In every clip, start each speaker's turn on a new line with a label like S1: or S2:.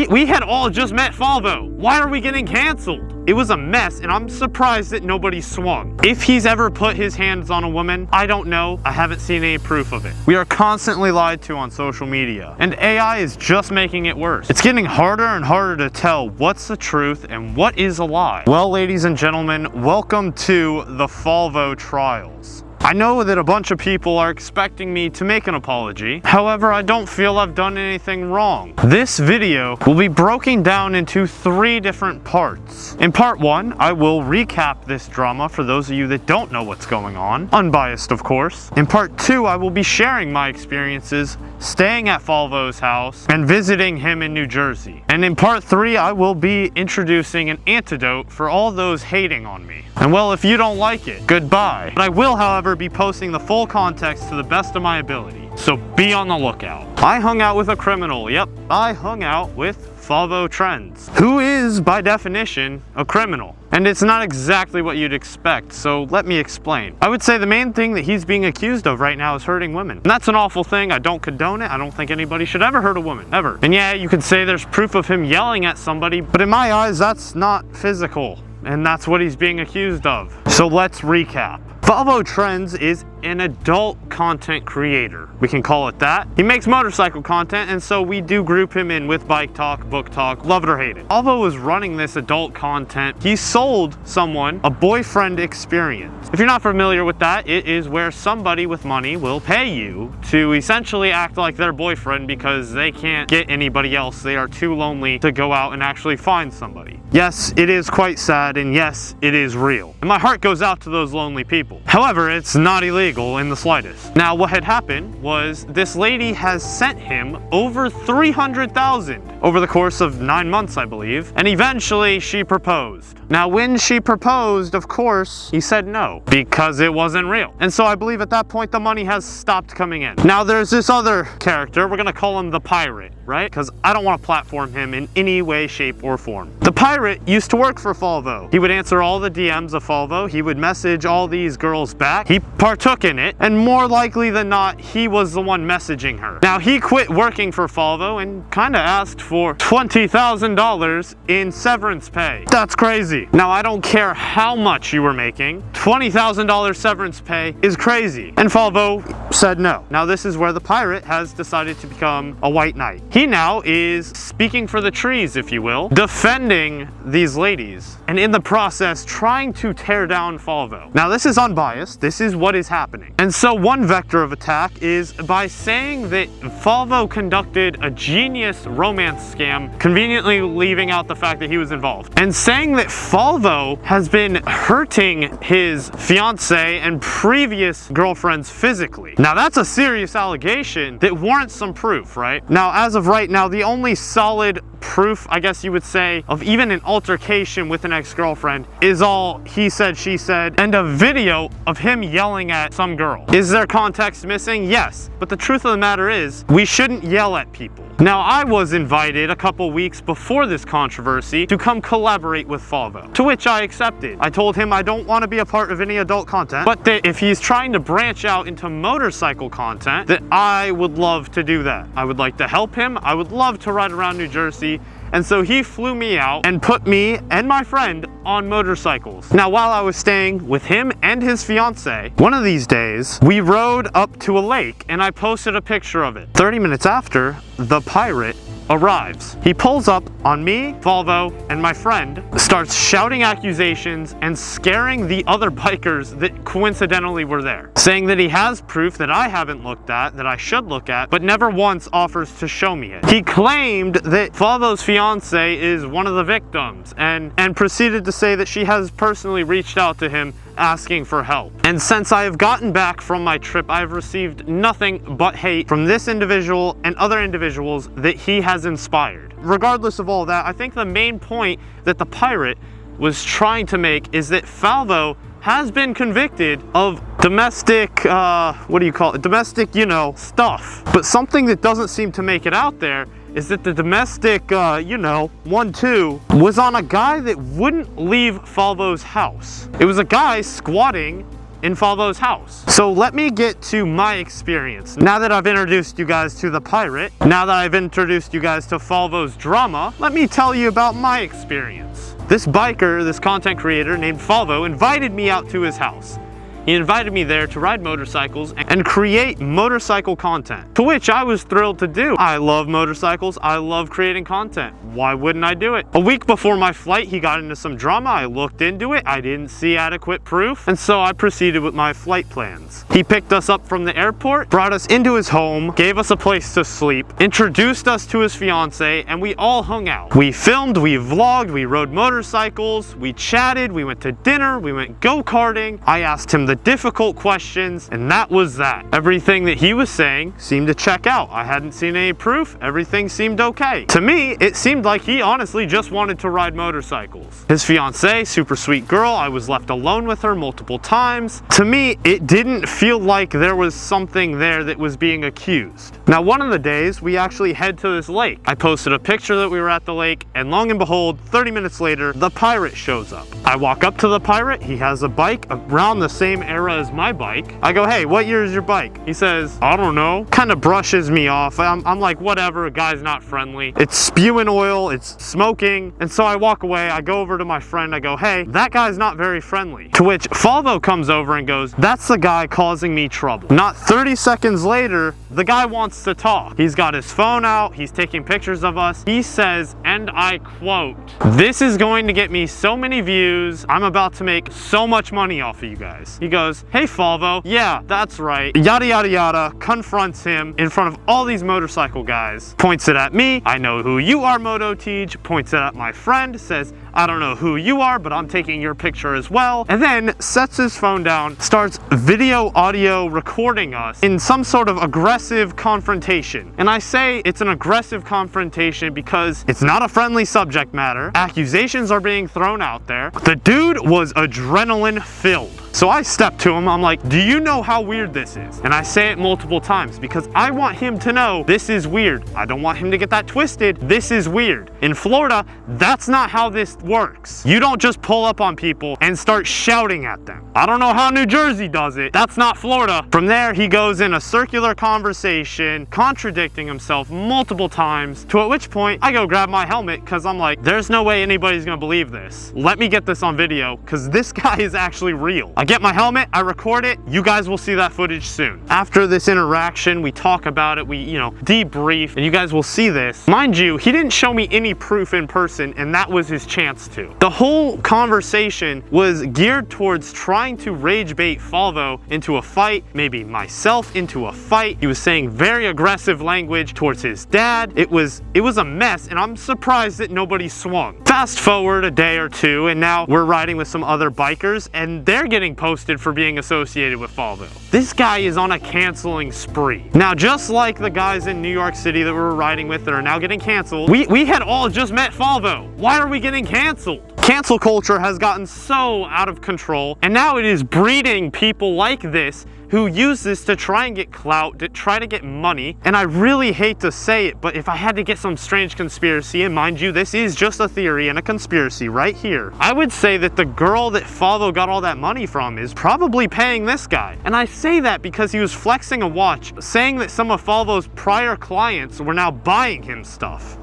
S1: We had all just met Falvo. Why are we getting canceled? It was a mess, and I'm surprised that nobody swung. If he's ever put his hands on a woman, I don't know. I haven't seen any proof of it. We are constantly lied to on social media, and AI is just making it worse. It's getting harder and harder to tell what's the truth and what is a lie. Well, ladies and gentlemen, welcome to the Falvo trials. I know that a bunch of people are expecting me to make an apology. However, I don't feel I've done anything wrong. This video will be broken down into 3 different parts. In part 1, I will recap this drama for those of you that don't know what's going on. Unbiased, of course. In part 2, I will be sharing my experiences staying at Falvo's house and visiting him in New Jersey. And in part 3, I will be introducing an antidote for all those hating on me. And well, if you don't like it, goodbye. But I will, however, be posting the full context to the best of my ability. So be on the lookout. I hung out with a criminal. Yep, I hung out with Falvo Trends, who is, by definition, a criminal. And it's not exactly what you'd expect, so let me explain. I would say the main thing that he's being accused of right now is hurting women. And that's an awful thing. I don't condone it. I don't think anybody should ever hurt a woman, ever. And yeah, you could say there's proof of him yelling at somebody, but in my eyes, that's not physical. And that's what he's being accused of. So let's recap. Falvo Trends is an adult content creator. We can call it that. He makes motorcycle content, and so we do group him in with bike talk, book talk, love it or hate it. Falvo was running this adult content. He sold someone a boyfriend experience. If you're not familiar with that, it is where somebody with money will pay you to essentially act like their boyfriend because they can't get anybody else. They are too lonely to go out and actually find somebody. Yes, it is quite sad, and yes, it is real. And my heart goes out to those lonely people. However, it's not illegal in the slightest. Now, what had happened was this lady has sent him over $300,000 over the course of 9 months, I believe, and eventually she proposed. Now, when she proposed, of course, he said no, because it wasn't real. And so I believe at that point, the money has stopped coming in. Now, there's this other character, we're gonna call him the pirate, right? Because I don't want to platform him in any way, shape, or form. The pirate used to work for Falvo. He would answer all the DMs of Falvo. He would message all these girls back. He partook in it, and more likely than not, he was the one messaging her. Now, he quit working for Falvo and kind of asked for $20,000 in severance pay. That's crazy. Now, I don't care how much you were making. $20,000 severance pay is crazy. And Falvo said no. Now, this is where the pirate has decided to become a white knight. He now is speaking for the trees, if you will, defending these ladies, and in the process trying to tear down Falvo. Now, this is unbiased. This is what is happening. And so one vector of attack is by saying that Falvo conducted a genius romance scam, conveniently leaving out the fact that he was involved, and saying that Falvo has been hurting his fiance and previous girlfriends physically. Now, that's a serious allegation that warrants some proof, right? Now, as of right now, the only solid proof, I guess you would say, of even an altercation with an ex-girlfriend is all he said, she said, and a video of him yelling at some girl. Is there context missing? Yes. But the truth of the matter is, we shouldn't yell at people. Now, I was invited a couple weeks before this controversy to come collaborate with Falvo, to which I accepted. I told him I don't want to be a part of any adult content, but that if he's trying to branch out into motorcycle content, that I would love to do that. I would like to help him. I would love to ride around New Jersey. And so he flew me out and put me and my friend on motorcycles. Now, while I was staying with him and his fiance, one of these days, we rode up to a lake and I posted a picture of it. 30 minutes after, the pirate arrives. He pulls up on me, Falvo, and my friend, starts shouting accusations and scaring the other bikers that coincidentally were there, saying that he has proof that I haven't looked at, that I should look at, but never once offers to show me it. He claimed that Falvo's fiance is one of the victims and proceeded to say that she has personally reached out to him asking for help. And since I have gotten back from my trip, I have received nothing but hate from this individual and other individuals that he has inspired. Regardless of all that, I think the main point that the pirate was trying to make is that Falvo has been convicted of domestic, what do you call it? Domestic, stuff. But something that doesn't seem to make it out there is that the domestic, 1-2 was on a guy that wouldn't leave Falvo's house. It was a guy squatting in Falvo's house. So let me get to my experience. Now that I've introduced you guys to the pirate, now that I've introduced you guys to Falvo's drama, let me tell you about my experience. This biker, this content creator named Falvo, invited me out to his house. He invited me there to ride motorcycles and create motorcycle content, to which I was thrilled to do. I love motorcycles. I love creating content. Why wouldn't I do it? A week before my flight, he got into some drama. I looked into it. I didn't see adequate proof, and so I proceeded with my flight plans. He picked us up from the airport, brought us into his home, gave us a place to sleep, introduced us to his fiance, and we all hung out. We filmed, we vlogged, we rode motorcycles, we chatted, we went to dinner, we went go-karting. I asked him the difficult questions, and that was that. Everything that he was saying seemed to check out. I hadn't seen any proof. Everything seemed okay. To me, it seemed like he honestly just wanted to ride motorcycles. His fiance, super sweet girl, I was left alone with her multiple times. To me, it didn't feel like there was something there that was being accused. Now, one of the days, we actually head to this lake. I posted a picture that we were at the lake, and long and behold, 30 minutes later, the pirate shows up. I walk up to the pirate. He has a bike around the same era as my bike. I go, hey, what year is your bike? He says, I don't know. Kind of brushes me off. I'm like, whatever, a guy's not friendly. It's spewing oil, it's smoking. And so I walk away, I go over to my friend, I go, hey, that guy's not very friendly. To which Falvo comes over and goes, that's the guy causing me trouble. Not 30 seconds later, the guy wants to talk. He's got his phone out, he's taking pictures of us. He says, and I quote, this is going to get me so many views. I'm about to make so much money off of you guys. He goes, hey Falvo, yeah, that's right. Yada yada yada, confronts him in front of all these motorcycle guys. Points it at me. I know who you are, Moto Dji. Points it at my friend, says, I don't know who you are, but I'm taking your picture as well. And then sets his phone down, starts video audio recording us in some sort of aggressive confrontation. And I say it's an aggressive confrontation because it's not a friendly subject matter. Accusations are being thrown out there. The dude was adrenaline filled. So I step to him, I'm like, do you know how weird this is? And I say it multiple times because I want him to know this is weird. I don't want him to get that twisted. This is weird. In Florida, that's not how this works. You don't just pull up on people and start shouting at them. I don't know how New Jersey does it. That's not Florida. From there, he goes in a circular conversation, contradicting himself multiple times, to at which point I go grab my helmet because I'm like, there's no way anybody's gonna believe this. Let me get this on video because this guy is actually real. I get my helmet, I record it, you guys will see that footage soon. After this interaction, we talk about it, we, debrief, and you guys will see this. Mind you, he didn't show me any proof in person, and that was his chance to. The whole conversation was geared towards trying to rage bait Falvo into a fight, maybe myself into a fight. He was saying very aggressive language towards his dad. It was a mess, and I'm surprised that nobody swung. Fast forward a day or two, and now we're riding with some other bikers, and they're getting posted for being associated with Falvo. This guy is on a canceling spree. Now, just like the guys in New York City that we were riding with that are now getting canceled, we had all just met Falvo. Why are we getting canceled? Cancel culture has gotten so out of control, and now it is breeding people like this who use this to try and get clout, to try to get money. And I really hate to say it, but if I had to get some strange conspiracy, and mind you, this is just a theory and a conspiracy right here, I would say that the girl that Falvo got all that money from is probably paying this guy. And I say that because he was flexing a watch, saying that some of Falvo's prior clients were now buying him stuff.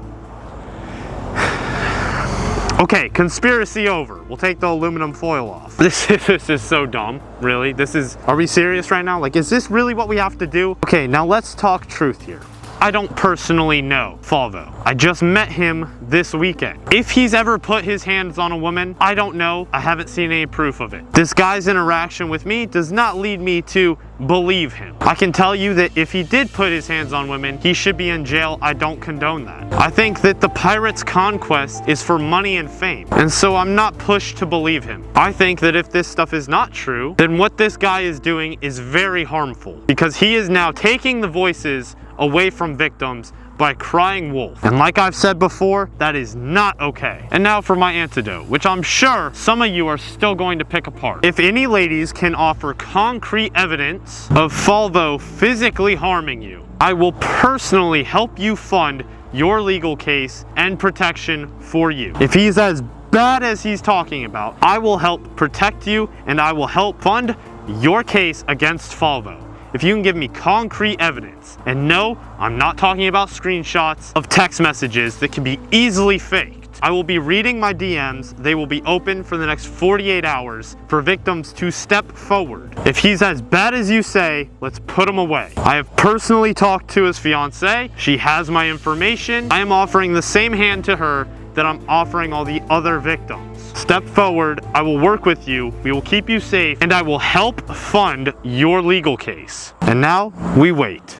S1: Okay, conspiracy over. We'll take the aluminum foil off. This is so dumb, really. Are we serious right now? Like, is this really what we have to do? Okay, now let's talk truth here. I don't personally know Falvo. I just met him this weekend. If he's ever put his hands on a woman, I don't know. I haven't seen any proof of it. This guy's interaction with me does not lead me to believe him. I can tell you that if he did put his hands on women, he should be in jail. I don't condone that. I think that the pirate's conquest is for money and fame, and so I'm not pushed to believe him. I think that if this stuff is not true, then what this guy is doing is very harmful because he is now taking the voices away from victims by crying wolf. And like I've said before, that is not okay. And now for my antidote, which I'm sure some of you are still going to pick apart. If any ladies can offer concrete evidence of Falvo physically harming you, I will personally help you fund your legal case and protection for you. If he's as bad as he's talking about, I will help protect you and I will help fund your case against Falvo. If you can give me concrete evidence. And no, I'm not talking about screenshots of text messages that can be easily faked. I will be reading my DMs. They will be open for the next 48 hours for victims to step forward. If he's as bad as you say, let's put him away. I have personally talked to his fiance. She has my information. I am offering the same hand to her that I'm offering all the other victims. Step forward, I will work with you, we will keep you safe, and I will help fund your legal case. And now, we wait.